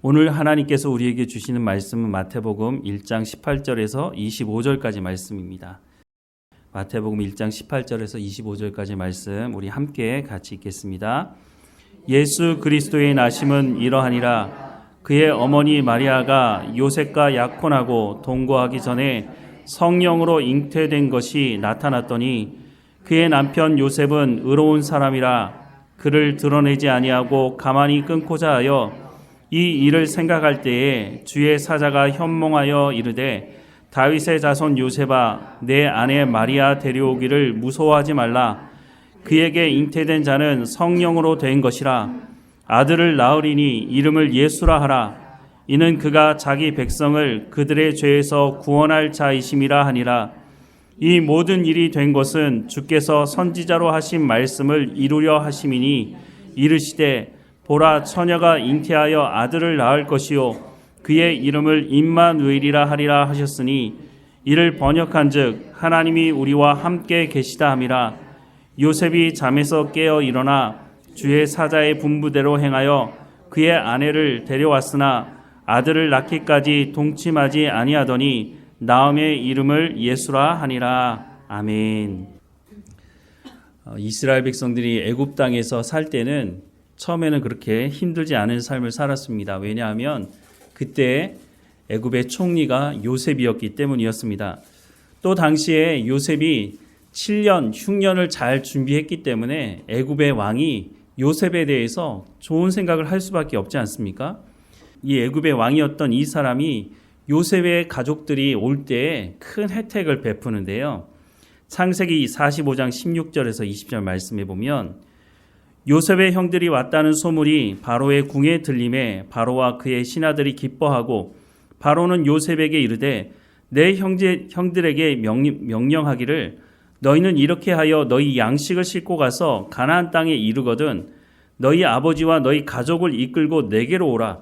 오늘 하나님께서 우리에게 주시는 말씀은 마태복음 1장 18절에서 25절까지 말씀입니다. 마태복음 1장 18절에서 25절까지 말씀 우리 함께 같이 읽겠습니다. 예수 그리스도의 나심은 이러하니라. 그의 어머니 마리아가 요셉과 약혼하고 동거하기 전에 성령으로 잉태된 것이 나타났더니 그의 남편 요셉은 의로운 사람이라 그를 드러내지 아니하고 가만히 끊고자 하여 이 일을 생각할 때에 주의 사자가 현몽하여 이르되 다윗의 자손 요셉아 내 아내 마리아 데려오기를 무서워하지 말라. 그에게 잉태된 자는 성령으로 된 것이라. 아들을 낳으리니 이름을 예수라 하라. 이는 그가 자기 백성을 그들의 죄에서 구원할 자이심이라 하니라. 이 모든 일이 된 것은 주께서 선지자로 하신 말씀을 이루려 하심이니 이르시되 보라 처녀가 잉태하여 아들을 낳을 것이요 그의 이름을 임마누엘이라 하리라 하셨으니 이를 번역한즉 하나님이 우리와 함께 계시다 함이라. 요셉이 잠에서 깨어 일어나 주의 사자의 분부대로 행하여 그의 아내를 데려왔으나 아들을 낳기까지 동침하지 아니하더니 나음의 이름을 예수라 하니라. 아멘. 이스라엘 백성들이 애굽 땅에서 살 때는 처음에는 그렇게 힘들지 않은 삶을 살았습니다. 왜냐하면 그때 애굽의 총리가 요셉이었기 때문이었습니다. 또 당시에 요셉이 7년 흉년을 잘 준비했기 때문에 애굽의 왕이 요셉에 대해서 좋은 생각을 할 수밖에 없지 않습니까? 이 애굽의 왕이었던 이 사람이 요셉의 가족들이 올 때에 큰 혜택을 베푸는데요. 창세기 45장 16절에서 20절 말씀해 보면 요셉의 형들이 왔다는 소문이 바로의 궁에 들림에 바로와 그의 신하들이 기뻐하고 바로는 요셉에게 이르되 내 형들에게 명령하기를 너희는 이렇게 하여 너희 양식을 싣고 가서 가나안 땅에 이르거든 너희 아버지와 너희 가족을 이끌고 내게로 오라.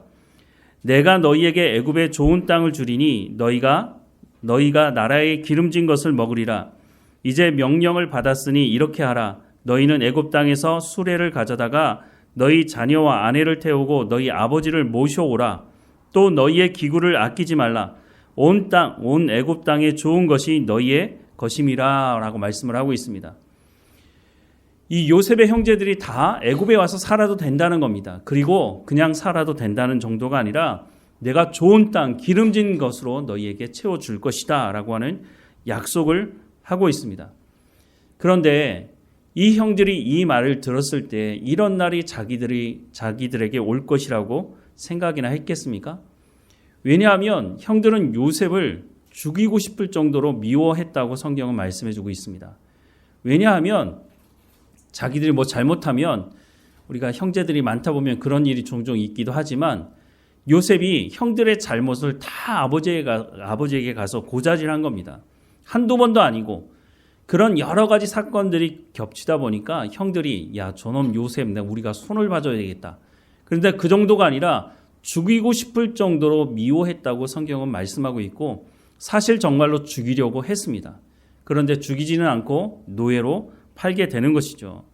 내가 너희에게 애굽의 좋은 땅을 주리니 너희가 나라의 기름진 것을 먹으리라. 이제 명령을 받았으니 이렇게 하라. 너희는 애굽 땅에서 수레를 가져다가 너희 자녀와 아내를 태우고 너희 아버지를 모셔오라. 또 너희의 기구를 아끼지 말라. 온 애굽 땅에 좋은 것이 너희의 것임이라 라고 말씀을 하고 있습니다. 이 요셉의 형제들이 다 애굽에 와서 살아도 된다는 겁니다. 그리고 그냥 살아도 된다는 정도가 아니라 내가 좋은 땅, 기름진 것으로 너희에게 채워줄 것이다 라고 하는 약속을 하고 있습니다. 그런데 이 형들이 이 말을 들었을 때 이런 날이 자기들에게 올 것이라고 생각이나 했겠습니까? 왜냐하면 형들은 요셉을 죽이고 싶을 정도로 미워했다고 성경은 말씀해주고 있습니다. 왜냐하면 자기들이 뭐 잘못하면 우리가 형제들이 많다 보면 그런 일이 종종 있기도 하지만 요셉이 형들의 잘못을 다 아버지에게 가서 고자질한 겁니다. 한두 번도 아니고 그런 여러 가지 사건들이 겹치다 보니까 형들이 야 저놈 요셉 우리가 손을 봐줘야 되겠다. 그런데 그 정도가 아니라 죽이고 싶을 정도로 미워했다고 성경은 말씀하고 있고 사실 정말로 죽이려고 했습니다. 그런데 죽이지는 않고 노예로 팔게 되는 것이죠.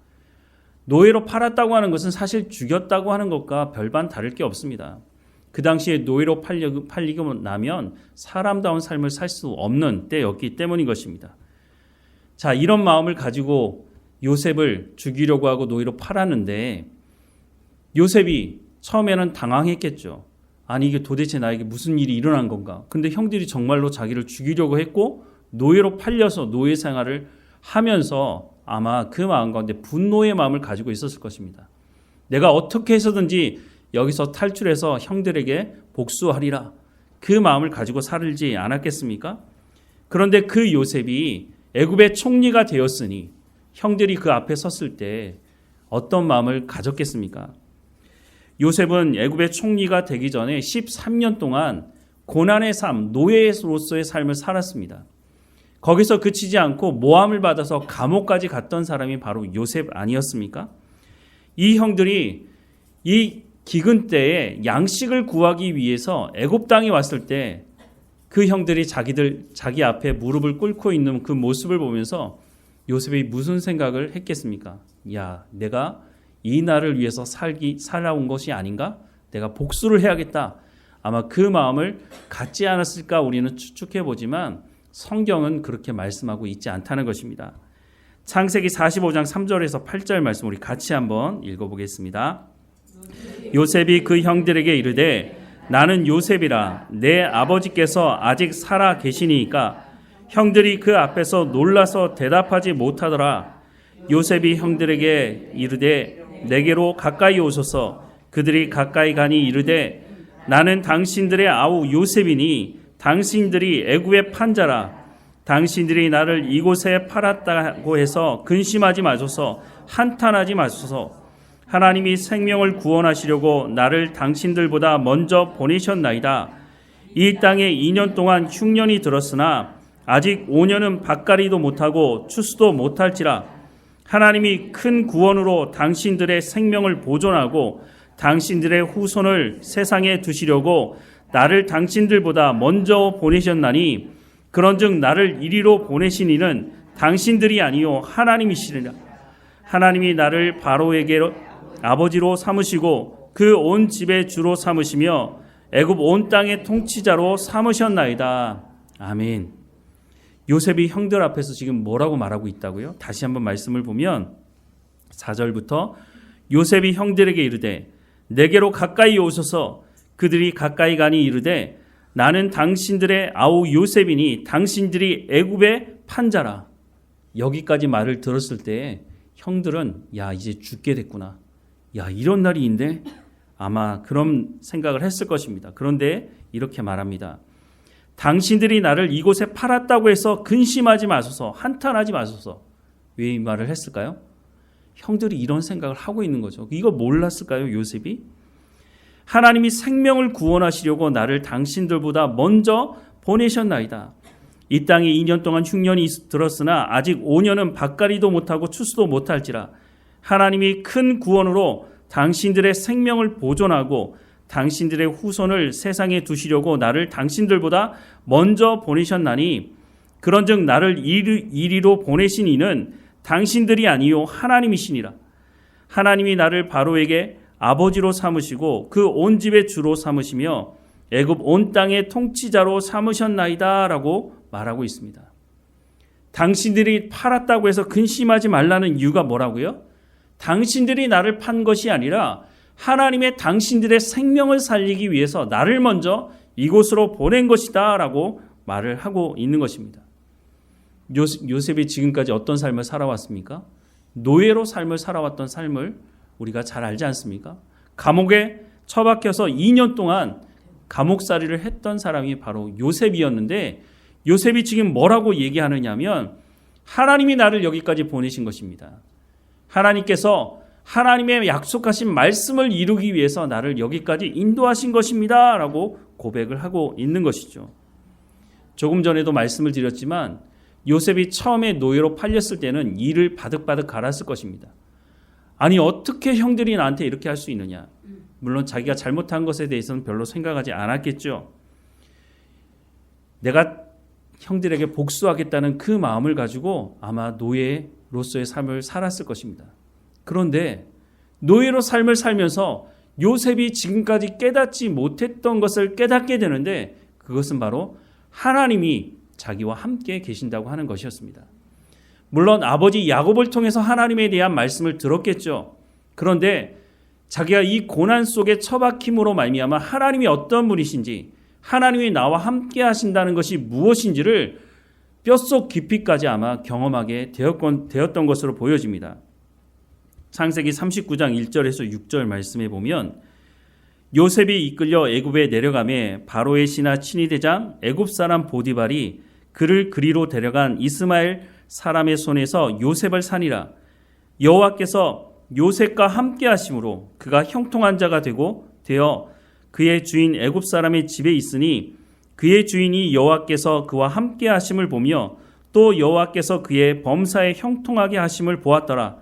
노예로 팔았다고 하는 것은 사실 죽였다고 하는 것과 별반 다를 게 없습니다. 그 당시에 노예로 팔리고 나면 사람다운 삶을 살 수 없는 때였기 때문인 것입니다. 자, 이런 마음을 가지고 요셉을 죽이려고 하고 노예로 팔았는데 요셉이 처음에는 당황했겠죠. 아니 이게 도대체 나에게 무슨 일이 일어난 건가? 근데 형들이 정말로 자기를 죽이려고 했고 노예로 팔려서 노예 생활을 하면서 아마 그 마음 가운데 분노의 마음을 가지고 있었을 것입니다. 내가 어떻게 해서든지 여기서 탈출해서 형들에게 복수하리라. 그 마음을 가지고 살지 않았겠습니까? 그런데 그 요셉이 애굽의 총리가 되었으니 형들이 그 앞에 섰을 때 어떤 마음을 가졌겠습니까? 요셉은 애굽의 총리가 되기 전에 13년 동안 고난의 삶, 노예로서의 삶을 살았습니다. 거기서 그치지 않고 모함을 받아서 감옥까지 갔던 사람이 바로 요셉 아니었습니까? 이 형들이 이 기근 때에 양식을 구하기 위해서 애굽 땅에 왔을 때 그 형들이 자기 앞에 무릎을 꿇고 있는 그 모습을 보면서 요셉이 무슨 생각을 했겠습니까? 야, 내가 이 날을 위해서 살아온 것이 아닌가? 내가 복수를 해야겠다. 아마 그 마음을 갖지 않았을까 우리는 추측해 보지만 성경은 그렇게 말씀하고 있지 않다는 것입니다. 창세기 45장 3절에서 8절 말씀 우리 같이 한번 읽어보겠습니다. 요셉이 그 형들에게 이르되 나는 요셉이라 내 아버지께서 아직 살아 계시니까 형들이 그 앞에서 놀라서 대답하지 못하더라. 요셉이 형들에게 이르되 내게로 가까이 오소서. 그들이 가까이 가니 이르되 나는 당신들의 아우 요셉이니 당신들이 애굽의 판자라. 당신들이 나를 이곳에 팔았다고 해서 근심하지 마소서. 한탄하지 마소서. 하나님이 생명을 구원하시려고 나를 당신들보다 먼저 보내셨나이다. 이 땅에 2년 동안 흉년이 들었으나 아직 5년은 밭갈이도 못하고 추수도 못할지라. 하나님이 큰 구원으로 당신들의 생명을 보존하고 당신들의 후손을 세상에 두시려고 나를 당신들보다 먼저 보내셨나니 그런즉 나를 이리로 보내신 이는 당신들이 아니요 하나님이시리라. 하나님이 나를 바로에게 아버지로 삼으시고 그 온 집의 주로 삼으시며 애굽 온 땅의 통치자로 삼으셨나이다. 아멘. 요셉이 형들 앞에서 지금 뭐라고 말하고 있다고요? 다시 한번 말씀을 보면 4절부터 요셉이 형들에게 이르되 내게로 가까이 오소서. 그들이 가까이 가니 이르되 나는 당신들의 아우 요셉이니 당신들이 애굽의 판자라. 여기까지 말을 들었을 때 형들은 야 이제 죽게 됐구나. 야 이런 날이 있는데 아마 그런 생각을 했을 것입니다. 그런데 이렇게 말합니다. 당신들이 나를 이곳에 팔았다고 해서 근심하지 마소서. 한탄하지 마소서. 왜 이 말을 했을까요? 형들이 이런 생각을 하고 있는 거죠. 이거 몰랐을까요? 요셉이? 하나님이 생명을 구원하시려고 나를 당신들보다 먼저 보내셨나이다. 이 땅에 2년 동안 흉년이 들었으나 아직 5년은 밭갈이도 못하고 추수도 못할지라. 하나님이 큰 구원으로 당신들의 생명을 보존하고 당신들의 후손을 세상에 두시려고 나를 당신들보다 먼저 보내셨나니 그런즉 나를 이리로 보내신 이는 당신들이 아니요 하나님이시니라. 하나님이 나를 바로에게 아버지로 삼으시고 그 온 집의 주로 삼으시며 애굽 온 땅의 통치자로 삼으셨나이다 라고 말하고 있습니다. 당신들이 팔았다고 해서 근심하지 말라는 이유가 뭐라고요? 당신들이 나를 판 것이 아니라 하나님의 당신들의 생명을 살리기 위해서 나를 먼저 이곳으로 보낸 것이다 라고 말을 하고 있는 것입니다. 요셉이 지금까지 어떤 삶을 살아왔습니까? 노예로 삶을 살아왔던 삶을 우리가 잘 알지 않습니까? 감옥에 처박혀서 2년 동안 감옥살이를 했던 사람이 바로 요셉이었는데 요셉이 지금 뭐라고 얘기하느냐면 하나님이 나를 여기까지 보내신 것입니다. 하나님께서 하나님의 약속하신 말씀을 이루기 위해서 나를 여기까지 인도하신 것입니다 라고 고백을 하고 있는 것이죠. 조금 전에도 말씀을 드렸지만 요셉이 처음에 노예로 팔렸을 때는 이를 바득바득 갈았을 것입니다. 아니 어떻게 형들이 나한테 이렇게 할 수 있느냐. 물론 자기가 잘못한 것에 대해서는 별로 생각하지 않았겠죠. 내가 형들에게 복수하겠다는 그 마음을 가지고 아마 노예로서의 삶을 살았을 것입니다. 그런데 노예로 삶을 살면서 요셉이 지금까지 깨닫지 못했던 것을 깨닫게 되는데 그것은 바로 하나님이 자기와 함께 계신다고 하는 것이었습니다. 물론 아버지 야곱을 통해서 하나님에 대한 말씀을 들었겠죠. 그런데 자기가 이 고난 속에 처박힘으로 말미암아 하나님이 어떤 분이신지 하나님이 나와 함께 하신다는 것이 무엇인지를 뼛속 깊이까지 아마 경험하게 되었던 것으로 보여집니다. 창세기 39장 1절에서 6절 말씀에 보면 요셉이 이끌려 애굽에 내려가매 바로의 신하 친위대장 애굽 사람 보디발이 그를 그리로 데려간 이스마엘 사람의 손에서 요셉을 산이라. 여호와께서 요셉과 함께 하심으로 그가 형통한 자가 되어 그의 주인 애굽 사람의 집에 있으니 그의 주인이 여호와께서 그와 함께 하심을 보며 또 여호와께서 그의 범사에 형통하게 하심을 보았더라.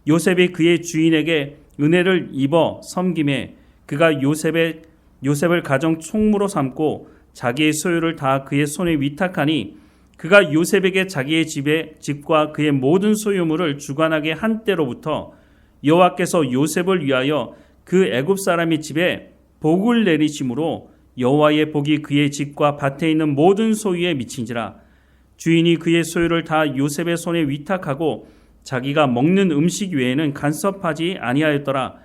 요셉이 그의 주인에게 은혜를 입어 섬김에 그가 요셉을 가정 총무로 삼고 자기의 소유를 다 그의 손에 위탁하니 그가 요셉에게 자기의 집과 그의 모든 소유물을 주관하게 한 때로부터 여호와께서 요셉을 위하여 그 애굽 사람의 집에 복을 내리심으로 여호와의 복이 그의 집과 밭에 있는 모든 소유에 미친지라. 주인이 그의 소유를 다 요셉의 손에 위탁하고 자기가 먹는 음식 외에는 간섭하지 아니하였더라.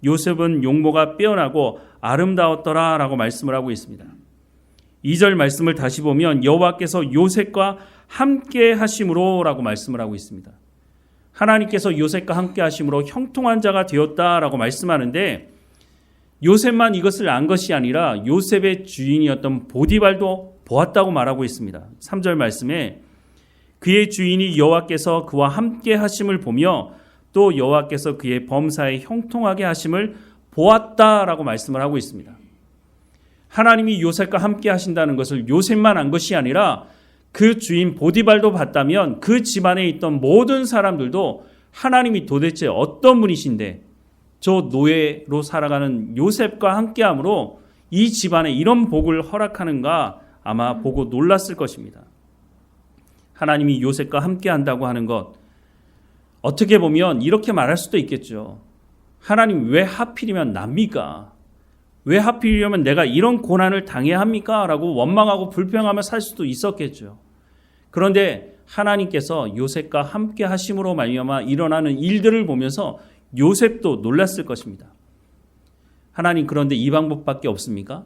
요셉은 용모가 빼어나고 아름다웠더라 라고 말씀을 하고 있습니다. 2절 말씀을 다시 보면 여호와께서 요셉과 함께 하심으로 라고 말씀을 하고 있습니다. 하나님께서 요셉과 함께 하심으로 형통한 자가 되었다라고 말씀하는데, 요셉만 이것을 안 것이 아니라 요셉의 주인이었던 보디발도 보았다고 말하고 있습니다. 3절 말씀에 그의 주인이 여호와께서 그와 함께 하심을 보며 또 여호와께서 그의 범사에 형통하게 하심을 보았다라고 말씀을 하고 있습니다. 하나님이 요셉과 함께 하신다는 것을 요셉만 안 것이 아니라 그 주인 보디발도 봤다면 그 집안에 있던 모든 사람들도 하나님이 도대체 어떤 분이신데 저 노예로 살아가는 요셉과 함께함으로 이 집안에 이런 복을 허락하는가 아마 보고 놀랐을 것입니다. 하나님이 요셉과 함께한다고 하는 것, 어떻게 보면 이렇게 말할 수도 있겠죠. 하나님 왜 하필이면 납니까? 왜 하필이면 내가 이런 고난을 당해야 합니까? 라고 원망하고 불평하며 살 수도 있었겠죠. 그런데 하나님께서 요셉과 함께 하심으로 말미암아 일어나는 일들을 보면서 요셉도 놀랐을 것입니다. 하나님, 그런데 이 방법밖에 없습니까?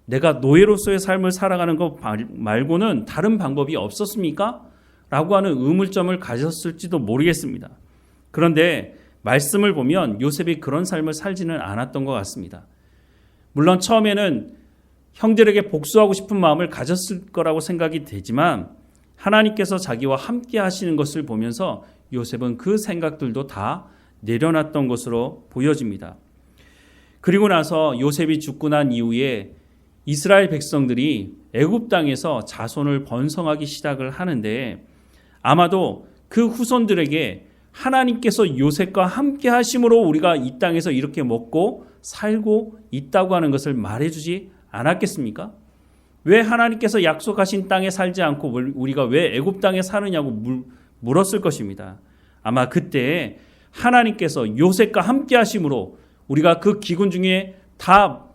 내가 노예로서의 삶을 살아가는 것 말고는 다른 방법이 없었습니까? 라고 하는 의문점을 가졌을지도 모르겠습니다. 그런데 말씀을 보면 요셉이 그런 삶을 살지는 않았던 것 같습니다. 물론 처음에는 형들에게 복수하고 싶은 마음을 가졌을 거라고 생각이 되지만 하나님께서 자기와 함께 하시는 것을 보면서 요셉은 그 생각들도 다 내려놨던 것으로 보여집니다. 그리고 나서 요셉이 죽고 난 이후에 이스라엘 백성들이 애굽 땅에서 자손을 번성하기 시작을 하는데, 아마도 그 후손들에게 하나님께서 요셉과 함께 하심으로 우리가 이 땅에서 이렇게 먹고 살고 있다고 하는 것을 말해주지 않았겠습니까? 왜 하나님께서 약속하신 땅에 살지 않고 우리가 왜 애굽 땅에 사느냐고 물었을 것입니다. 아마 그때 하나님께서 요셉과 함께 하심으로 우리가 그 기근 중에 다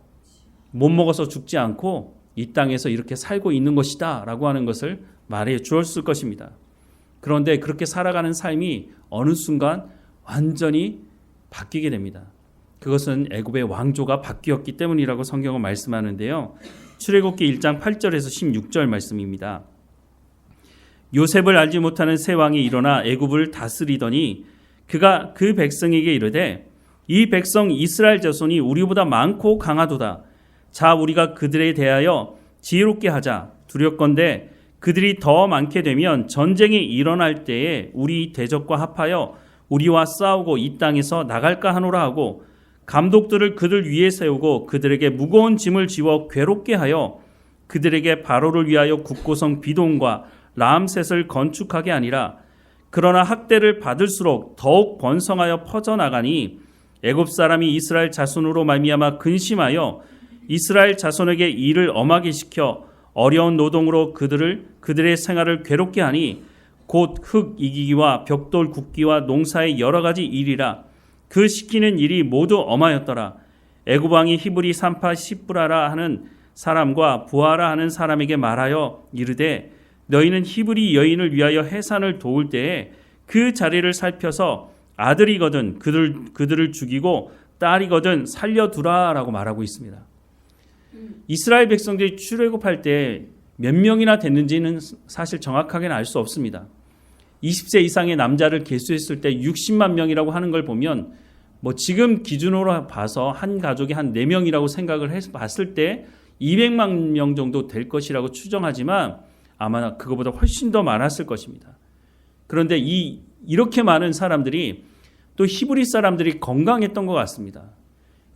못 먹어서 죽지 않고 이 땅에서 이렇게 살고 있는 것이다 라고 하는 것을 말해 주었을 것입니다. 그런데 그렇게 살아가는 삶이 어느 순간 완전히 바뀌게 됩니다. 그것은 애굽의 왕조가 바뀌었기 때문이라고 성경은 말씀하는데요. 출애굽기 1장 8절에서 16절 말씀입니다. 요셉을 알지 못하는 새 왕이 일어나 애굽을 다스리더니 그가 그 백성에게 이르되 이 백성 이스라엘 자손이 우리보다 많고 강하도다. 자, 우리가 그들에 대하여 지혜롭게 하자. 두렵건대 그들이 더 많게 되면 전쟁이 일어날 때에 우리 대적과 합하여 우리와 싸우고 이 땅에서 나갈까 하노라 하고 감독들을 그들 위에 세우고 그들에게 무거운 짐을 지워 괴롭게 하여 그들에게 바로를 위하여 국고성 비동과 라암셋을 건축하게 하니라. 그러나 학대를 받을수록 더욱 번성하여 퍼져나가니 애굽 사람이 이스라엘 자손으로 말미암아 근심하여 이스라엘 자손에게 일을 엄하게 시켜 어려운 노동으로 그들의 생활을 괴롭게 하니 곧 흙 이기기와 벽돌 굽기와 농사의 여러 가지 일이라. 그 시키는 일이 모두 엄하였더라. 애굽 왕이 히브리 산파 시브라라 하는 사람과 부하라 하는 사람에게 말하여 이르되 너희는 히브리 여인을 위하여 해산을 도울 때에 그 자리를 살펴서 아들이거든 그들을 죽이고 딸이거든 살려두라 라고 말하고 있습니다. 이스라엘 백성들이 출애굽할 때 몇 명이나 됐는지는 사실 정확하게는 알 수 없습니다. 20세 이상의 남자를 계수했을 때 60만 명이라고 하는 걸 보면 지금 기준으로 봐서 한 가족이 한 4명이라고 생각을 해서 봤을 때 200만 명 정도 될 것이라고 추정하지만 아마 그거보다 훨씬 더 많았을 것입니다. 그런데 이렇게 많은 사람들이 또 히브리 사람들이 건강했던 것 같습니다.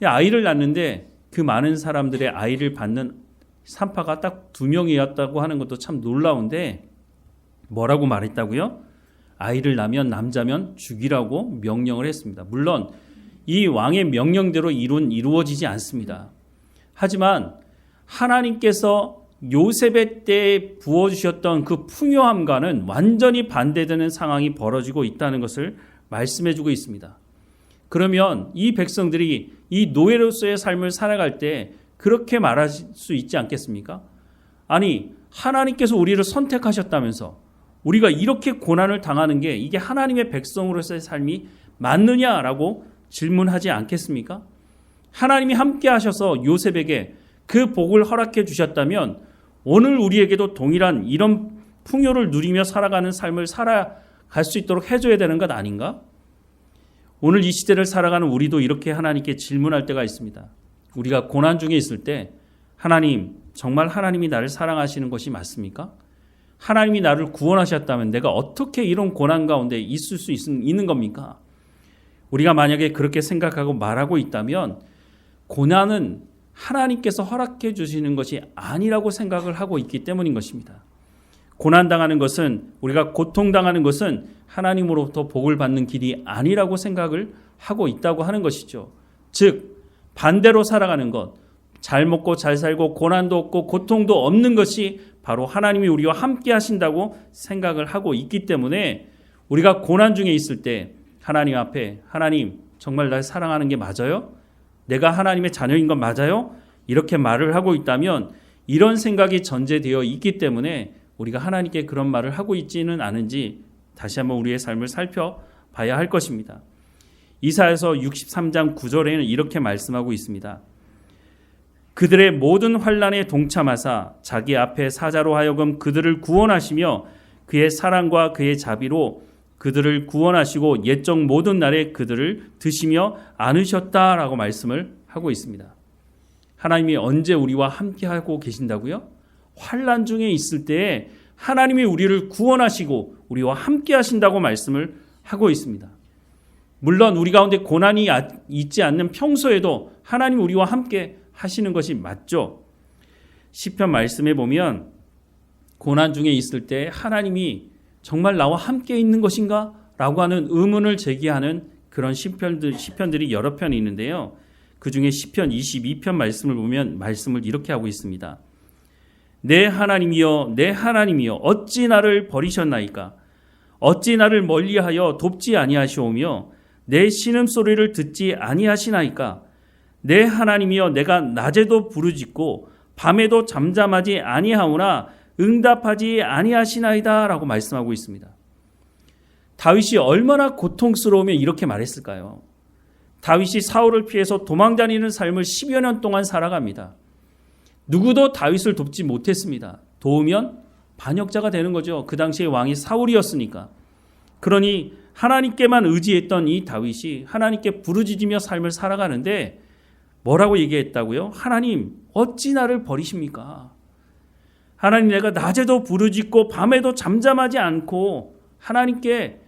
아이를 낳는데 그 많은 사람들의 아이를 받는 산파가 딱 2명이었다고 하는 것도 참 놀라운데 뭐라고 말했다고요? 아이를 낳으면 남자면 죽이라고 명령을 했습니다. 물론 이 왕의 명령대로 이루어지지 않습니다. 하지만 하나님께서 요셉의 때에 부어주셨던 그 풍요함과는 완전히 반대되는 상황이 벌어지고 있다는 것을 말씀해주고 있습니다. 그러면 이 백성들이 이 노예로서의 삶을 살아갈 때 그렇게 말할 수 있지 않겠습니까? 아니, 하나님께서 우리를 선택하셨다면서 우리가 이렇게 고난을 당하는 게 이게 하나님의 백성으로서의 삶이 맞느냐라고 질문하지 않겠습니까? 하나님이 함께 하셔서 요셉에게 그 복을 허락해 주셨다면 오늘 우리에게도 동일한 이런 풍요를 누리며 살아가는 삶을 살아갈 수 있도록 해줘야 되는 것 아닌가? 오늘 이 시대를 살아가는 우리도 이렇게 하나님께 질문할 때가 있습니다. 우리가 고난 중에 있을 때 하나님, 정말 하나님이 나를 사랑하시는 것이 맞습니까? 하나님이 나를 구원하셨다면 내가 어떻게 이런 고난 가운데 있을 수 있는 겁니까? 우리가 만약에 그렇게 생각하고 말하고 있다면 고난은 하나님께서 허락해 주시는 것이 아니라고 생각을 하고 있기 때문인 것입니다. 고난당하는 것은, 우리가 고통당하는 것은 하나님으로부터 복을 받는 길이 아니라고 생각을 하고 있다고 하는 것이죠. 즉 반대로 살아가는 것, 잘 먹고 잘 살고 고난도 없고 고통도 없는 것이 바로 하나님이 우리와 함께 하신다고 생각을 하고 있기 때문에 우리가 고난 중에 있을 때 하나님 앞에, 하나님 정말 날 사랑하는 게 맞아요? 내가 하나님의 자녀인 건 맞아요? 이렇게 말을 하고 있다면 이런 생각이 전제되어 있기 때문에 우리가 하나님께 그런 말을 하고 있지는 않은지 다시 한번 우리의 삶을 살펴봐야 할 것입니다. 이사야서 63장 9절에는 이렇게 말씀하고 있습니다. 그들의 모든 환난에 동참하사 자기 앞에 사자로 하여금 그들을 구원하시며 그의 사랑과 그의 자비로 그들을 구원하시고 옛적 모든 날에 그들을 드시며 안으셨다라고 말씀을 하고 있습니다. 하나님이 언제 우리와 함께하고 계신다고요? 환난 중에 있을 때에 하나님이 우리를 구원하시고 우리와 함께 하신다고 말씀을 하고 있습니다. 물론 우리 가운데 고난이 있지 않는 평소에도 하나님이 우리와 함께 하시는 것이 맞죠. 시편 말씀에 보면 고난 중에 있을 때 하나님이 정말 나와 함께 있는 것인가? 라고 하는 의문을 제기하는 그런 시편들이 여러 편이 있는데요. 그 중에 시편 22편 말씀을 보면 말씀을 이렇게 하고 있습니다. 내 하나님이여, 내 하나님이여, 어찌 나를 버리셨나이까? 어찌 나를 멀리하여 돕지 아니하시오며 내 신음소리를 듣지 아니하시나이까? 내 하나님이여, 내가 낮에도 부르짖고 밤에도 잠잠하지 아니하오나 응답하지 아니하시나이다 라고 말씀하고 있습니다. 다윗이 얼마나 고통스러우면 이렇게 말했을까요? 다윗이 사울을 피해서 도망다니는 삶을 10여 년 동안 살아갑니다. 누구도 다윗을 돕지 못했습니다. 도우면 반역자가 되는 거죠. 그 당시에 왕이 사울이었으니까. 그러니 하나님께만 의지했던 이 다윗이 하나님께 부르짖으며 삶을 살아가는데 뭐라고 얘기했다고요? 하나님, 어찌 나를 버리십니까? 하나님, 내가 낮에도 부르짖고 밤에도 잠잠하지 않고 하나님께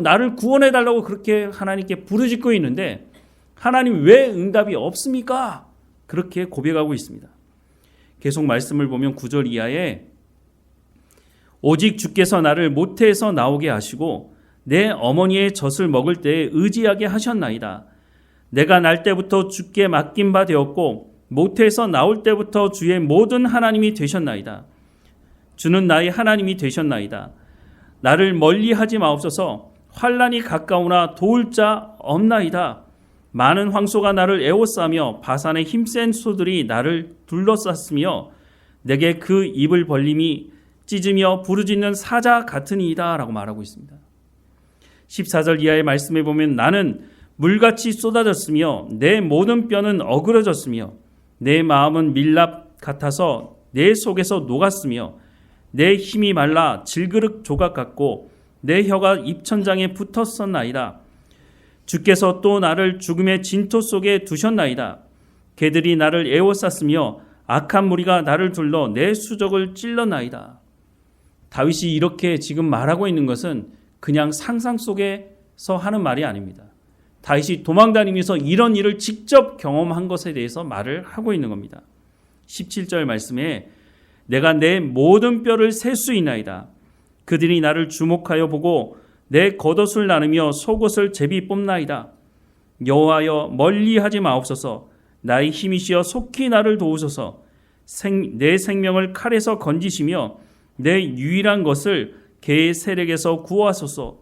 나를 구원해달라고 그렇게 하나님께 부르짖고 있는데 하나님 왜 응답이 없습니까? 그렇게 고백하고 있습니다. 계속 말씀을 보면 9절 이하에 오직 주께서 나를 모태에서 나오게 하시고 내 어머니의 젖을 먹을 때에 의지하게 하셨나이다. 내가 날 때부터 주께 맡긴 바 되었고 모태에서 나올 때부터 주의 모든 하나님이 되셨나이다. 주는 나의 하나님이 되셨나이다. 나를 멀리하지 마옵소서. 환난이 가까우나 도울 자 없나이다. 많은 황소가 나를 에워싸며 바산의 힘센 소들이 나를 둘러쌌으며 내게 그 입을 벌림이 찢으며 부르짖는 사자 같으니이다 라고 말하고 있습니다. 14절 이하의 말씀에 보면 나는 물같이 쏟아졌으며 내 모든 뼈는 어그러졌으며 내 마음은 밀랍 같아서 내 속에서 녹았으며 내 힘이 말라 질그릇 조각 같고 내 혀가 입천장에 붙었었나이다. 주께서 또 나를 죽음의 진토 속에 두셨나이다. 개들이 나를 에워쌌으며 악한 무리가 나를 둘러 내 수족을 찔러나이다. 다윗이 이렇게 지금 말하고 있는 것은 그냥 상상 속에서 하는 말이 아닙니다. 다윗이 도망다니면서 이런 일을 직접 경험한 것에 대해서 말을 하고 있는 겁니다. 17절 말씀에 내가 내 모든 뼈를 셀 수 있나이다. 그들이 나를 주목하여 보고 내 겉옷을 나누며 속옷을 제비 뽑나이다. 여호와여 멀리하지 마옵소서. 나의 힘이시여 속히 나를 도우소서. 내 생명을 칼에서 건지시며 내 유일한 것을 개의 세력에서 구하소서.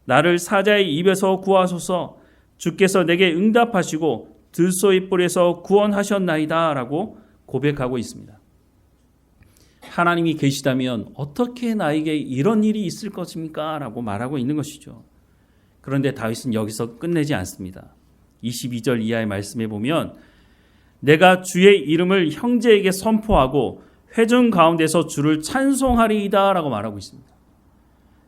나를 사자의 입에서 구하소서. 주께서 내게 응답하시고 들소의 뿔에서 구원하셨나이다 라고 고백하고 있습니다. 하나님이 계시다면 어떻게 나에게 이런 일이 있을 것입니까? 라고 말하고 있는 것이죠. 그런데 다윗은 여기서 끝내지 않습니다. 22절 이하의 말씀에 보면 내가 주의 이름을 형제에게 선포하고 회중 가운데서 주를 찬송하리이다 라고 말하고 있습니다.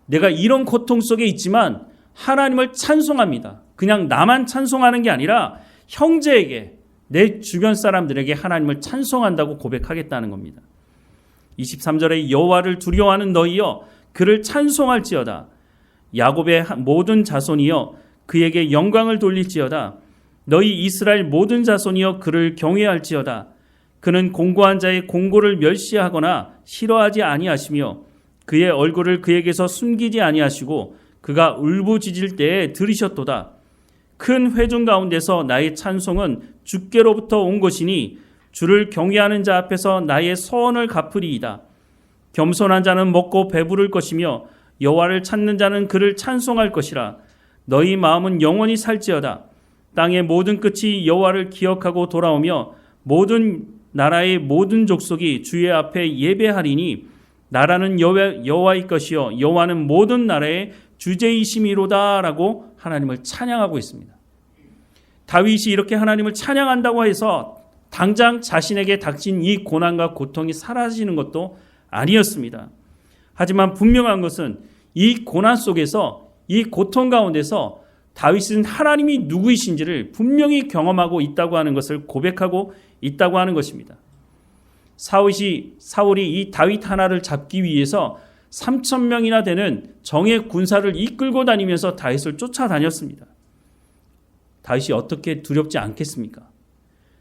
내가 이런 고통 속에 있지만 하나님을 찬송합니다. 그냥 나만 찬송하는 게 아니라 형제에게, 내 주변 사람들에게 하나님을 찬송한다고 고백하겠다는 겁니다. 23절에 여호와를 두려워하는 너희여 그를 찬송할지어다. 야곱의 모든 자손이여 그에게 영광을 돌릴지어다. 너희 이스라엘 모든 자손이여 그를 경외할지어다. 그는 공고한 자의 공고를 멸시하거나 싫어하지 아니하시며 그의 얼굴을 그에게서 숨기지 아니하시고 그가 울부짖을 때에 들으셨도다. 큰 회중 가운데서 나의 찬송은 주께로부터 온 것이니 주를 경외하는 자 앞에서 나의 서원을 갚으리이다. 겸손한 자는 먹고 배부를 것이며 여호와를 찾는 자는 그를 찬송할 것이라. 너희 마음은 영원히 살지어다. 땅의 모든 끝이 여호와를 기억하고 돌아오며 모든 나라의 모든 족속이 주의 앞에 예배하리니 나라는 여호와의 것이요 여호와는 모든 나라의 주제이심이로다 라고 하나님을 찬양하고 있습니다. 다윗이 이렇게 하나님을 찬양한다고 해서 당장 자신에게 닥친 이 고난과 고통이 사라지는 것도 아니었습니다. 하지만 분명한 것은 이 고난 속에서, 이 고통 가운데서 다윗은 하나님이 누구이신지를 분명히 경험하고 있다고 하는 것을 고백하고 있다고 하는 것입니다. 사울이 이 다윗 하나를 잡기 위해서 3,000명이나 되는 정예 군사를 이끌고 다니면서 다윗을 쫓아다녔습니다. 다윗이 어떻게 두렵지 않겠습니까?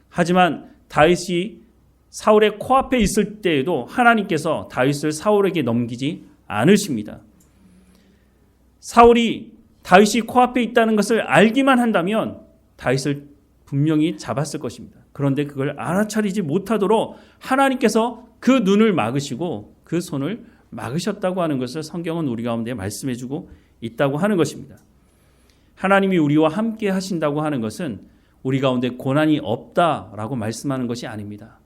하지만 다윗이 사울의 코앞에 있을 때에도 하나님께서 다윗을 사울에게 넘기지 않으십니다. 사울이 다윗이 코앞에 있다는 것을 알기만 한다면 다윗을 분명히 잡았을 것입니다. 그런데 그걸 알아차리지 못하도록 하나님께서 그 눈을 막으시고 그 손을 막으셨다고 하는 것을 성경은 우리 가운데 말씀해주고 있다고 하는 것입니다. 하나님이 우리와 함께 하신다고 하는 것은 우리 가운데 고난이 없다라고 말씀하는 것이 아닙니다.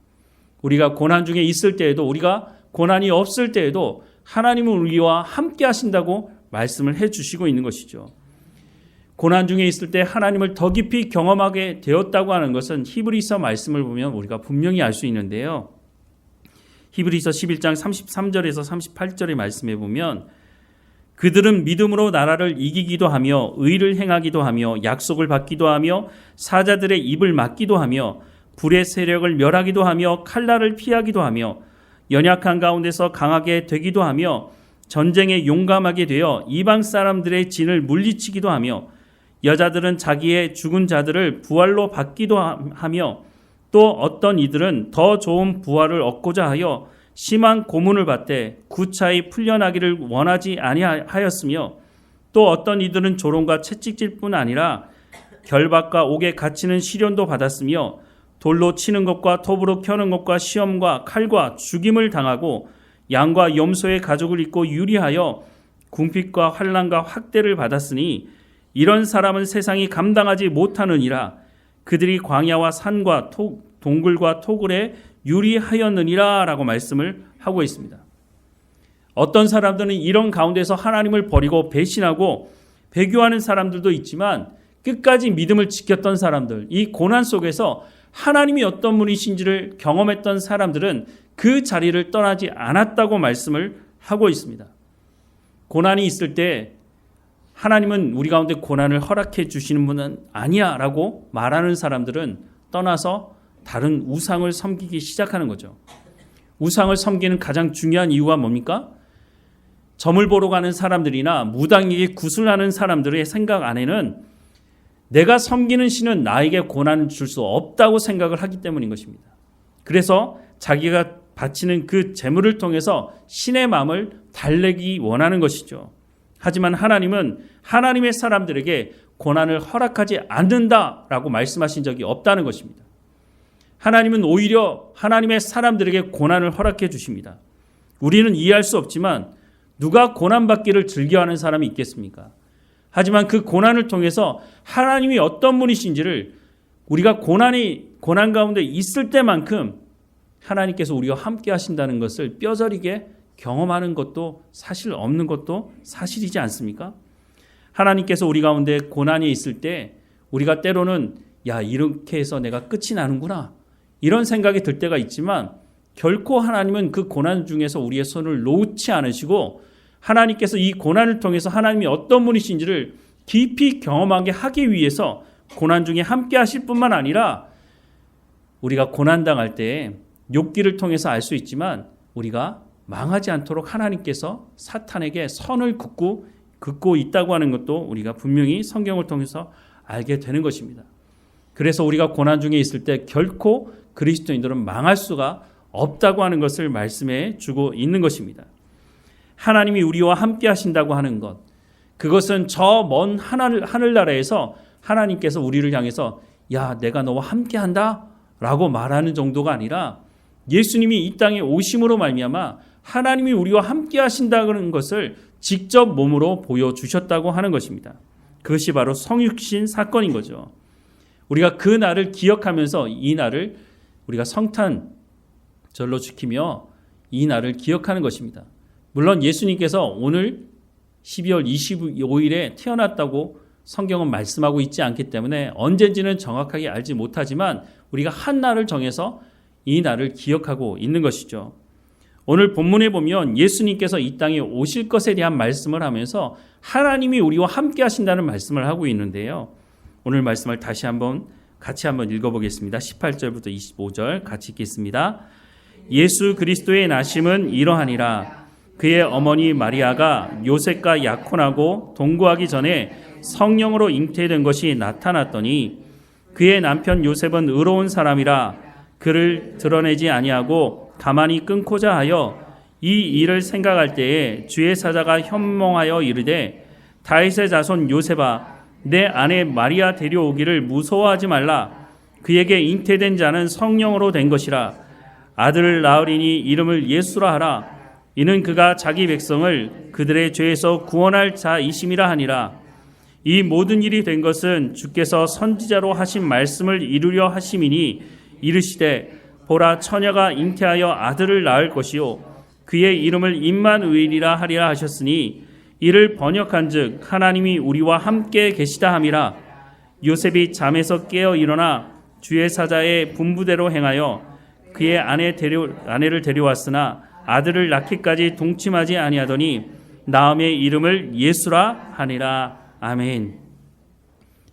우리가 고난 중에 있을 때에도, 우리가 고난이 없을 때에도 하나님은 우리와 함께 하신다고 말씀을 해주시고 있는 것이죠. 고난 중에 있을 때 하나님을 더 깊이 경험하게 되었다고 하는 것은 히브리서 말씀을 보면 우리가 분명히 알 수 있는데요. 히브리서 11장 33절에서 38절의 말씀에 보면 그들은 믿음으로 나라를 이기기도 하며 의를 행하기도 하며 약속을 받기도 하며 사자들의 입을 막기도 하며 불의 세력을 멸하기도 하며 칼날을 피하기도 하며 연약한 가운데서 강하게 되기도 하며 전쟁에 용감하게 되어 이방 사람들의 진을 물리치기도 하며 여자들은 자기의 죽은 자들을 부활로 받기도 하며 또 어떤 이들은 더 좋은 부활을 얻고자 하여 심한 고문을 받되 구차히 풀려나기를 원하지 아니하였으며 또 어떤 이들은 조롱과 채찍질 뿐 아니라 결박과 옥에 갇히는 시련도 받았으며 돌로 치는 것과 톱으로 켜는 것과 시험과 칼과 죽임을 당하고 양과 염소의 가죽을 입고 유리하여 궁핍과 환난과 학대를 받았으니 이런 사람은 세상이 감당하지 못하느니라. 그들이 광야와 산과 동굴과 토굴에 유리하였느니라 라고 말씀을 하고 있습니다. 어떤 사람들은 이런 가운데서 하나님을 버리고 배신하고 배교하는 사람들도 있지만 끝까지 믿음을 지켰던 사람들, 이 고난 속에서 하나님이 어떤 분이신지를 경험했던 사람들은 그 자리를 떠나지 않았다고 말씀을 하고 있습니다. 고난이 있을 때 하나님은 우리 가운데 고난을 허락해 주시는 분은 아니야 라고 말하는 사람들은 떠나서 다른 우상을 섬기기 시작하는 거죠. 우상을 섬기는 가장 중요한 이유가 뭡니까? 점을 보러 가는 사람들이나 무당에게 구슬하는 사람들의 생각 안에는 내가 섬기는 신은 나에게 고난을 줄 수 없다고 생각을 하기 때문인 것입니다. 그래서 자기가 바치는 그 제물을 통해서 신의 마음을 달래기 원하는 것이죠. 하지만 하나님은 하나님의 사람들에게 고난을 허락하지 않는다라고 말씀하신 적이 없다는 것입니다. 하나님은 오히려 하나님의 사람들에게 고난을 허락해 주십니다. 우리는 이해할 수 없지만 누가 고난받기를 즐겨하는 사람이 있겠습니까? 하지만 그 고난을 통해서 하나님이 어떤 분이신지를 우리가 고난 가운데 있을 때만큼 하나님께서 우리와 함께 하신다는 것을 뼈저리게 경험하는 것도 사실 없는 것도 사실이지 않습니까? 하나님께서 우리 가운데 고난이 있을 때 우리가 때로는 야, 이렇게 해서 내가 끝이 나는구나, 이런 생각이 들 때가 있지만 결코 하나님은 그 고난 중에서 우리의 손을 놓지 않으시고 하나님께서 이 고난을 통해서 하나님이 어떤 분이신지를 깊이 경험하게 하기 위해서 고난 중에 함께 하실 뿐만 아니라 우리가 고난당할 때 욥기를 통해서 알 수 있지만 우리가 망하지 않도록 하나님께서 사탄에게 선을 긋고 있다고 하는 것도 우리가 분명히 성경을 통해서 알게 되는 것입니다. 그래서 우리가 고난 중에 있을 때 결코 그리스도인들은 망할 수가 없다고 하는 것을 말씀해 주고 있는 것입니다. 하나님이 우리와 함께 하신다고 하는 것, 그것은 저 먼 하늘나라에서 하나님께서 우리를 향해서 야, 내가 너와 함께 한다 라고 말하는 정도가 아니라 예수님이 이 땅에 오심으로 말미암아 하나님이 우리와 함께 하신다는 것을 직접 몸으로 보여주셨다고 하는 것입니다. 그것이 바로 성육신 사건인 거죠. 우리가 그 날을 기억하면서 이 날을 우리가 성탄절로 지키며 이 날을 기억하는 것입니다. 물론 예수님께서 오늘 12월 25일에 태어났다고 성경은 말씀하고 있지 않기 때문에 언제인지는 정확하게 알지 못하지만 우리가 한 날을 정해서 이 날을 기억하고 있는 것이죠. 오늘 본문에 보면 예수님께서 이 땅에 오실 것에 대한 말씀을 하면서 하나님이 우리와 함께 하신다는 말씀을 하고 있는데요. 오늘 말씀을 같이 한번 읽어보겠습니다. 18절부터 25절 같이 읽겠습니다. 예수 그리스도의 나심은 이러하니라. 그의 어머니 마리아가 요셉과 약혼하고 동거하기 전에 성령으로 잉태된 것이 나타났더니 그의 남편 요셉은 의로운 사람이라 그를 드러내지 아니하고 가만히 끊고자 하여 이 일을 생각할 때에 주의 사자가 현몽하여 이르되 다윗의 자손 요셉아, 내 아내 마리아 데려오기를 무서워하지 말라. 그에게 잉태된 자는 성령으로 된 것이라. 아들을 낳으리니 이름을 예수라 하라. 이는 그가 자기 백성을 그들의 죄에서 구원할 자이심이라 하니라. 이 모든 일이 된 것은 주께서 선지자로 하신 말씀을 이루려 하심이니 이르시되 보라, 처녀가 잉태하여 아들을 낳을 것이요 그의 이름을 임마누엘이라 하리라 하셨으니 이를 번역한즉 하나님이 우리와 함께 계시다 함이라. 요셉이 잠에서 깨어 일어나 주의 사자의 분부대로 행하여 그의 아내를 데려왔으나 아들을 낳기까지 동침하지 아니하더니 나음의 이름을 예수라 하니라. 아멘.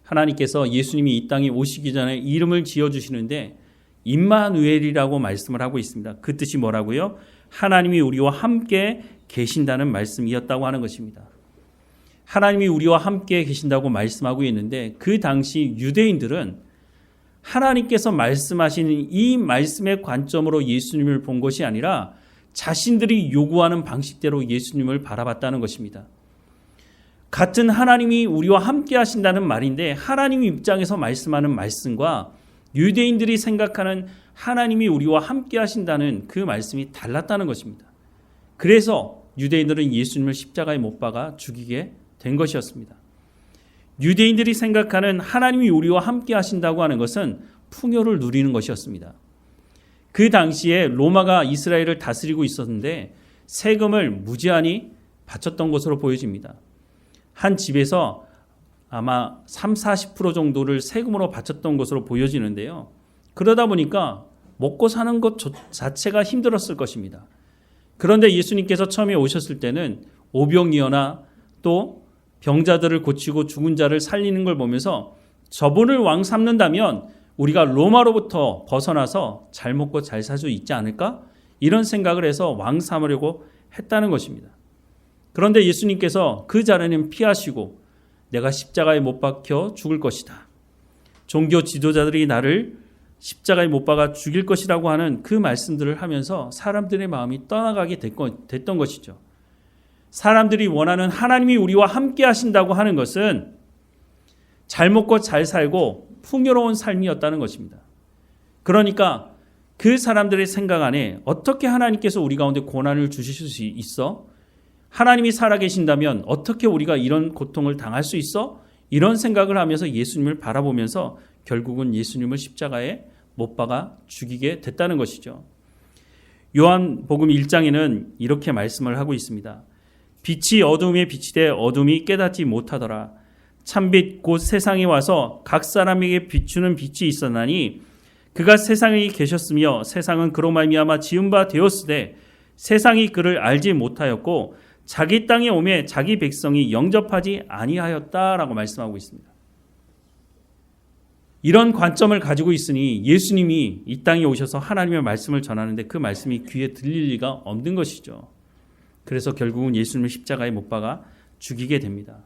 하나님께서 예수님이 이 땅에 오시기 전에 이름을 지어주시는데 임마누엘이라고 말씀을 하고 있습니다. 그 뜻이 뭐라고요? 하나님이 우리와 함께 계신다는 말씀이었다고 하는 것입니다. 하나님이 우리와 함께 계신다고 말씀하고 있는데 그 당시 유대인들은 하나님께서 말씀하시는 이 말씀의 관점으로 예수님을 본 것이 아니라 자신들이 요구하는 방식대로 예수님을 바라봤다는 것입니다. 같은 하나님이 우리와 함께 하신다는 말인데 하나님 입장에서 말씀하는 말씀과 유대인들이 생각하는 하나님이 우리와 함께 하신다는 그 말씀이 달랐다는 것입니다. 그래서 유대인들은 예수님을 십자가에 못 박아 죽이게 된 것이었습니다. 유대인들이 생각하는 하나님이 우리와 함께 하신다고 하는 것은 풍요를 누리는 것이었습니다. 그 당시에 로마가 이스라엘을 다스리고 있었는데 세금을 무제한히 바쳤던 것으로 보여집니다. 한 집에서 아마 30-40% 정도를 세금으로 바쳤던 것으로 보여지는데요. 그러다 보니까 먹고 사는 것 자체가 힘들었을 것입니다. 그런데 예수님께서 처음에 오셨을 때는 오병이어나 또 병자들을 고치고 죽은 자를 살리는 걸 보면서 저분을 왕 삼는다면 우리가 로마로부터 벗어나서 잘 먹고 잘 살 수 있지 않을까? 이런 생각을 해서 왕 삼으려고 했다는 것입니다. 그런데 예수님께서 그 자리는 피하시고 내가 십자가에 못 박혀 죽을 것이다. 종교 지도자들이 나를 십자가에 못 박아 죽일 것이라고 하는 그 말씀들을 하면서 사람들의 마음이 떠나가게 됐던 것이죠. 사람들이 원하는 하나님이 우리와 함께 하신다고 하는 것은 잘 먹고 잘 살고 풍요로운 삶이었다는 것입니다. 그러니까 그 사람들의 생각 안에 어떻게 하나님께서 우리 가운데 고난을 주실 수 있어? 하나님이 살아계신다면 어떻게 우리가 이런 고통을 당할 수 있어? 이런 생각을 하면서 예수님을 바라보면서 결국은 예수님을 십자가에 못 박아 죽이게 됐다는 것이죠. 요한복음 1장에는 이렇게 말씀을 하고 있습니다. 빛이 어둠에 비치되 어둠이 깨닫지 못하더라. 참빛 곧 세상에 와서 각 사람에게 비추는 빛이 있었나니 그가 세상에 계셨으며 세상은 그로 말미암아 지은 바 되었으되 세상이 그를 알지 못하였고 자기 땅에 오매 자기 백성이 영접하지 아니하였다라고 말씀하고 있습니다. 이런 관점을 가지고 있으니 예수님이 이 땅에 오셔서 하나님의 말씀을 전하는데 그 말씀이 귀에 들릴 리가 없는 것이죠. 그래서 결국은 예수님을 십자가에 못 박아 죽이게 됩니다.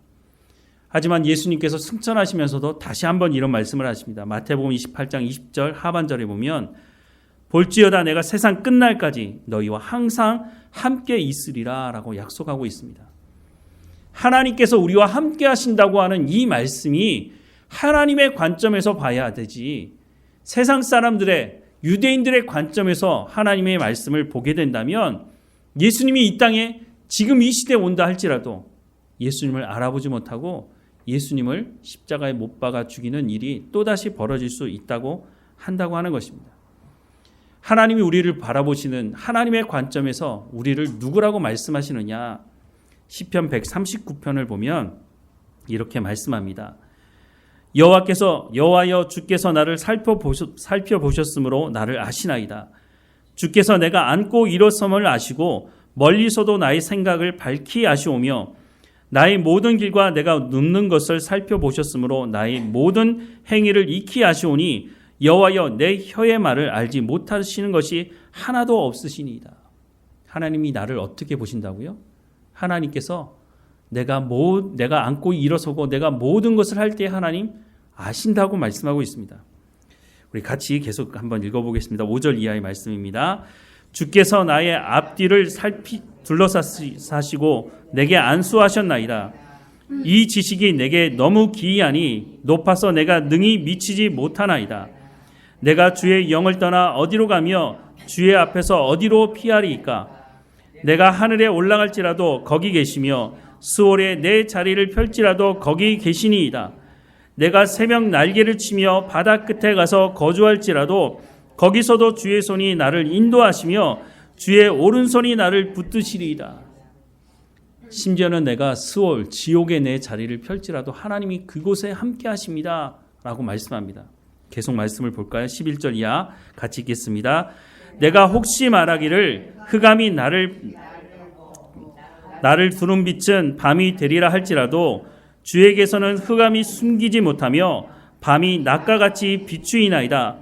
하지만 예수님께서 승천하시면서도 다시 한번 이런 말씀을 하십니다. 마태복음 28장 20절 하반절에 보면 볼지어다 내가 세상 끝날까지 너희와 항상 함께 있으리라 라고 약속하고 있습니다. 하나님께서 우리와 함께 하신다고 하는 이 말씀이 하나님의 관점에서 봐야 되지 세상 사람들의 유대인들의 관점에서 하나님의 말씀을 보게 된다면 예수님이 이 땅에 지금 이 시대에 온다 할지라도 예수님을 알아보지 못하고 예수님을 십자가에 못 박아 죽이는 일이 또다시 벌어질 수 있다고 한다고 하는 것입니다. 하나님이 우리를 바라보시는 하나님의 관점에서 우리를 누구라고 말씀하시느냐? 시편 139편을 보면 이렇게 말씀합니다. 여호와여 주께서 나를 살펴보셨으므로 나를 아시나이다. 주께서 내가 앉고 일어섬을 아시고 멀리서도 나의 생각을 밝히 아시오며 나의 모든 길과 내가 눕는 것을 살펴보셨으므로 나의 모든 행위를 익히 아시오니 여호와여 내 혀의 말을 알지 못하시는 것이 하나도 없으시니이다. 하나님이 나를 어떻게 보신다고요? 하나님께서 내가 앉고 일어서고 내가 모든 것을 할 때 하나님 아신다고 말씀하고 있습니다. 우리 같이 계속 한번 읽어보겠습니다. 5절 이하의 말씀입니다. 주께서 나의 앞뒤를 둘러싸시고 내게 안수하셨나이다. 이 지식이 내게 너무 기이하니 높아서 내가 능히 미치지 못하나이다. 내가 주의 영을 떠나 어디로 가며 주의 앞에서 어디로 피하리이까? 내가 하늘에 올라갈지라도 거기 계시며 수월에 내 자리를 펼지라도 거기 계시니이다. 내가 새벽 날개를 치며 바다 끝에 가서 거주할지라도 거기서도 주의 손이 나를 인도하시며 주의 오른손이 나를 붙드시리이다. 심지어는 내가 스올 지옥에 내 자리를 펼지라도 하나님이 그곳에 함께 하십니다 라고 말씀합니다. 계속 말씀을 볼까요? 11절 이하 같이 읽겠습니다. 내가 혹시 말하기를 흑암이 나를 두른 빛은 밤이 되리라 할지라도 주에게서는 흑암이 숨기지 못하며 밤이 낮과 같이 비추이나이다.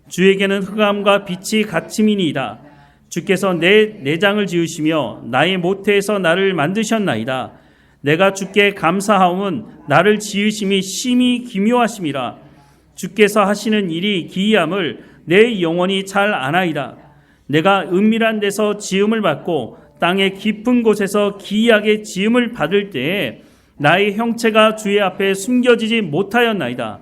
주에게는 흑암과 빛이 같음이니이다. 주께서 내 내장을 지으시며 나의 모태에서 나를 만드셨나이다. 내가 주께 감사하옴은 나를 지으심이 심히 기묘하심이라. 주께서 하시는 일이 기이함을 내 영혼이 잘 아나이다. 내가 은밀한 데서 지음을 받고 땅의 깊은 곳에서 기이하게 지음을 받을 때에 나의 형체가 주의 앞에 숨겨지지 못하였나이다.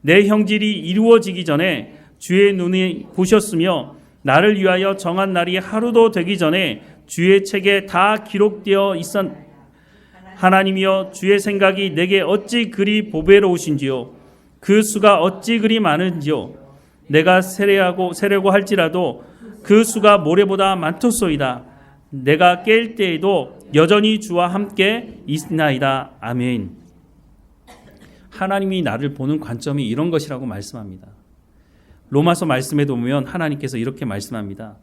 내 형질이 이루어지기 전에 주의 눈이 보셨으며 나를 위하여 정한 날이 하루도 되기 전에 주의 책에 다 기록되어 하나님이여 주의 생각이 내게 어찌 그리 보배로우신지요. 그 수가 어찌 그리 많은지요. 내가 세려고 할지라도 그 수가 모래보다 많도소이다. 내가 깰 때에도 여전히 주와 함께 있나이다. 아멘. 하나님이 나를 보는 관점이 이런 것이라고 말씀합니다. 로마서 말씀에도 보면 하나님께서 이렇게 말씀합니다.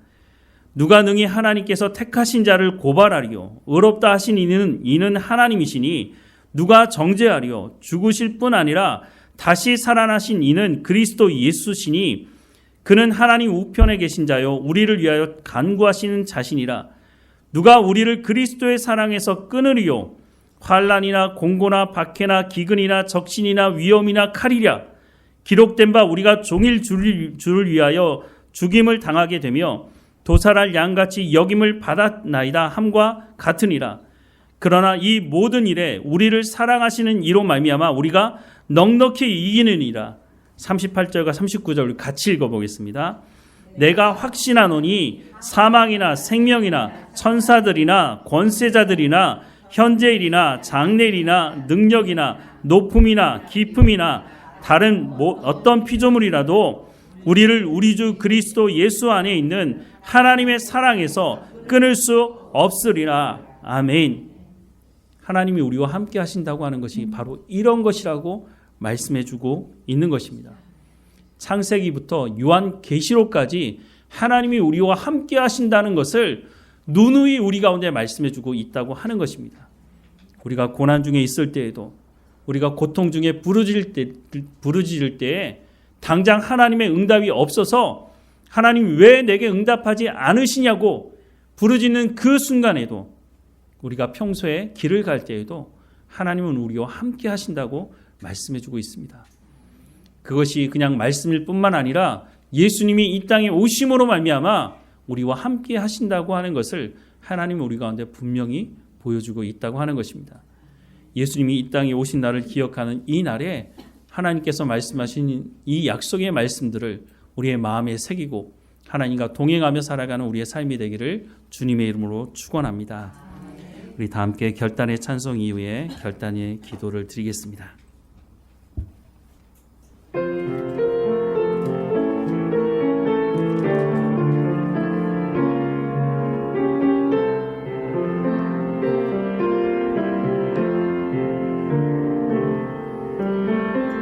누가 능히 하나님께서 택하신 자를 고발하리요. 의롭다 하신 이는 하나님이시니 누가 정죄하리요. 죽으실 뿐 아니라 다시 살아나신 이는 그리스도 예수시니 그는 하나님 우편에 계신 자요 우리를 위하여 간구하시는 자신이라. 누가 우리를 그리스도의 사랑에서 끊으리요. 환난이나 공고나 박해나 기근이나 적신이나 위험이나 칼이랴. 기록된 바 우리가 종일 주를 위하여 죽임을 당하게 되며 도살할 양같이 여김을 받았나이다 함과 같으니라. 그러나 이 모든 일에 우리를 사랑하시는 이로 말미암아 우리가 넉넉히 이기느니라. 38절과 39절 우리 같이 읽어보겠습니다. 내가 확신하노니 사망이나 생명이나 천사들이나 권세자들이나 현재일이나 장래일이나 능력이나 높음이나 깊음이나 다른 어떤 피조물이라도 우리를 우리 주 그리스도 예수 안에 있는 하나님의 사랑에서 끊을 수 없으리라. 아멘. 하나님이 우리와 함께 하신다고 하는 것이 바로 이런 것이라고 말씀해주고 있는 것입니다. 창세기부터 요한계시록까지 하나님이 우리와 함께 하신다는 것을 누누이 우리 가운데 말씀해주고 있다고 하는 것입니다. 우리가 고난 중에 있을 때에도, 우리가 고통 중에 부르짖을 때에 당장 하나님의 응답이 없어서 하나님 왜 내게 응답하지 않으시냐고 부르짖는 그 순간에도, 우리가 평소에 길을 갈 때에도 하나님은 우리와 함께 하신다고 말씀해주고 있습니다. 그것이 그냥 말씀일 뿐만 아니라 예수님이 이 땅에 오심으로 말미암아 우리와 함께 하신다고 하는 것을 하나님은 우리 가운데 분명히 보여주고 있다고 하는 것입니다. 예수님이 이 땅에 오신 날을 기억하는 이 날에 하나님께서 말씀하신 이 약속의 말씀들을 우리의 마음에 새기고 하나님과 동행하며 살아가는 우리의 삶이 되기를 주님의 이름으로 축원합니다. 우리 다 함께 결단의 찬송 이후에 결단의 기도를 드리겠습니다.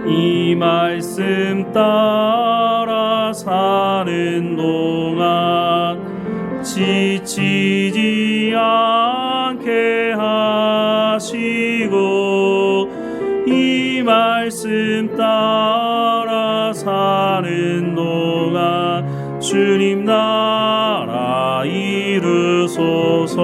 이 말씀 따라 사는 동안 지치지 않게 하시고, 이 말씀 따라 사는 동안 주님 나라 이루소서.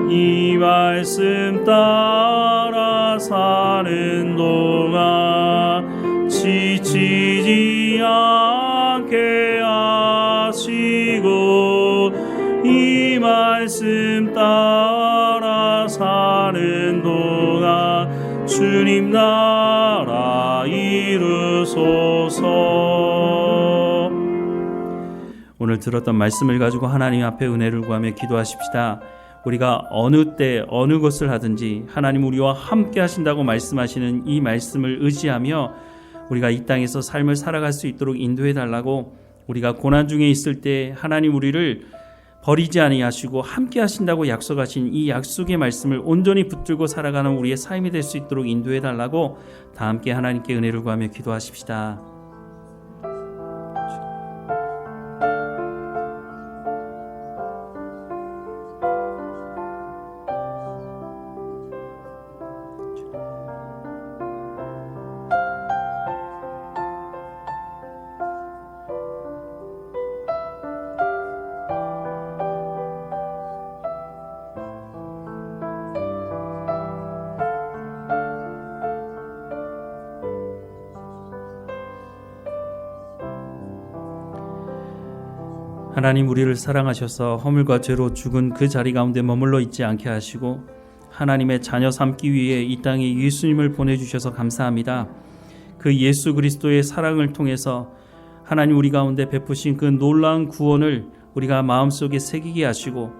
이 말씀 따라 사는 동안 지치지 않게 하시고, 이 말씀 따라 사는 동안 주님 나라 이루소서. 오늘 들었던 말씀을 가지고 하나님 앞에 은혜를 구하며 기도하십시다. 우리가 어느 때 어느 것을 하든지 하나님 우리와 함께 하신다고 말씀하시는 이 말씀을 의지하며 우리가 이 땅에서 삶을 살아갈 수 있도록 인도해 달라고, 우리가 고난 중에 있을 때 하나님 우리를 버리지 아니하시고 함께 하신다고 약속하신 이 약속의 말씀을 온전히 붙들고 살아가는 우리의 삶이 될 수 있도록 인도해 달라고 다 함께 하나님께 은혜를 구하며 기도하십시다. 하나님 우리를 사랑하셔서 허물과 죄로 죽은 그 자리 가운데 머물러 있지 않게 하시고 하나님의 자녀 삼기 위해 이 땅에 예수님을 보내주셔서 감사합니다. 그 예수 그리스도의 사랑을 통해서 하나님 우리 가운데 베푸신 그 놀라운 구원을 우리가 마음속에 새기게 하시고,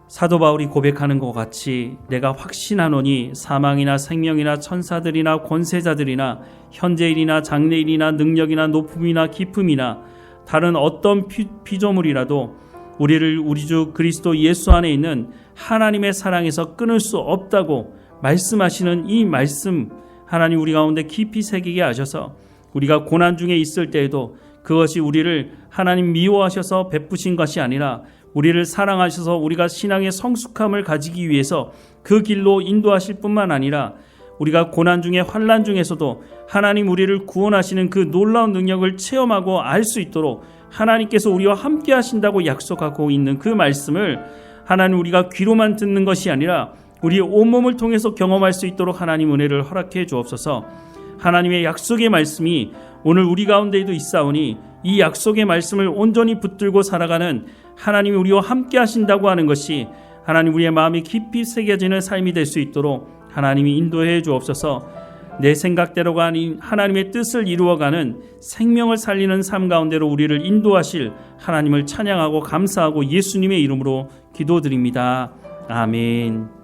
사도 바울이 고백하는 것 같이 내가 확신하노니 사망이나 생명이나 천사들이나 권세자들이나 현재일이나 장래일이나 능력이나 높음이나 깊음이나 다른 어떤 피조물이라도 우리를 우리 주 그리스도 예수 안에 있는 하나님의 사랑에서 끊을 수 없다고 말씀하시는 이 말씀, 하나님 우리 가운데 깊이 새기게 하셔서 우리가 고난 중에 있을 때에도 그것이 우리를 하나님 미워하셔서 베푸신 것이 아니라 우리를 사랑하셔서 우리가 신앙의 성숙함을 가지기 위해서 그 길로 인도하실 뿐만 아니라 우리가 고난 중에 환난 중에서도 하나님 우리를 구원하시는 그 놀라운 능력을 체험하고 알 수 있도록 하나님께서 우리와 함께 하신다고 약속하고 있는 그 말씀을 하나님 우리가 귀로만 듣는 것이 아니라 우리의 온몸을 통해서 경험할 수 있도록 하나님 은혜를 허락해 주옵소서. 하나님의 약속의 말씀이 오늘 우리 가운데에도 있사오니 이 약속의 말씀을 온전히 붙들고 살아가는 하나님이 우리와 함께 하신다고 하는 것이 하나님 우리의 마음이 깊이 새겨지는 삶이 될 수 있도록 하나님이 인도해 주옵소서. 내 생각대로가 아닌 하나님의 뜻을 이루어가는 생명을 살리는 삶 가운데로 우리를 인도하실 하나님을 찬양하고 감사하고 예수님의 이름으로 기도드립니다. 아멘.